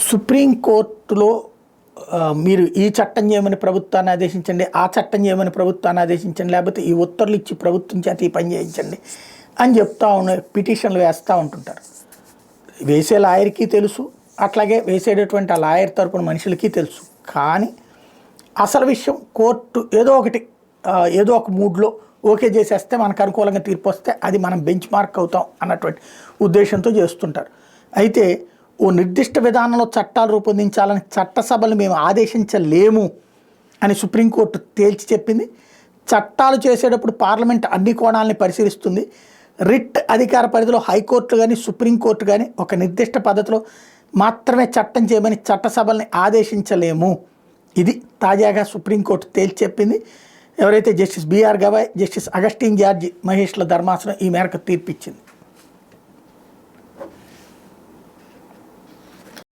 సుప్రీంకోర్టులో మీరు ఈ చట్టం చేయమని ప్రభుత్వాన్ని ఆదేశించండి, ఆ చట్టం చేయమని ప్రభుత్వాన్ని ఆదేశించండి, లేకపోతే ఈ ఉత్తర్వులు ఇచ్చి ప్రభుత్వం చేత ఈ పని చేయించండి అని చెప్తా పిటిషన్లు వేస్తూ ఉంటుంటారు. వేసే లాయర్కి తెలుసు, అట్లాగే వేసేటటువంటి ఆ లాయర్ తరపున మనుషులకి తెలుసు. కానీ అసలు విషయం కోర్టు ఏదో ఒక మూడ్లో ఓకే చేసేస్తే మనకు అనుకూలంగా తీర్పు వస్తే అది మనం బెంచ్ మార్క్ అవుతాం అన్నటువంటి ఉద్దేశంతో చేస్తుంటారు. అయితే ఓ నిర్దిష్ట విధానంలో చట్టాలు రూపొందించాలని చట్టసభలు మేము ఆదేశించలేము అని సుప్రీంకోర్టు తేల్చి చెప్పింది. చట్టాలు చేసేటప్పుడు పార్లమెంట్ అన్ని కోణాలని పరిశీలిస్తుంది. రిట్ అధికార పరిధిలో హైకోర్టు కానీ సుప్రీంకోర్టు కానీ ఒక నిర్దిష్ట పద్ధతిలో మాత్రమే చట్టం చేయమని చట్టసభల్ని ఆదేశించలేము. ఇది తాజాగా సుప్రీంకోర్టు తేల్చి చెప్పింది. ఎవరైతే justice BR Gavai, justice Augustine George మహేష్ల ధర్మాసనం ఈ మేరకు తీర్పిచ్చింది.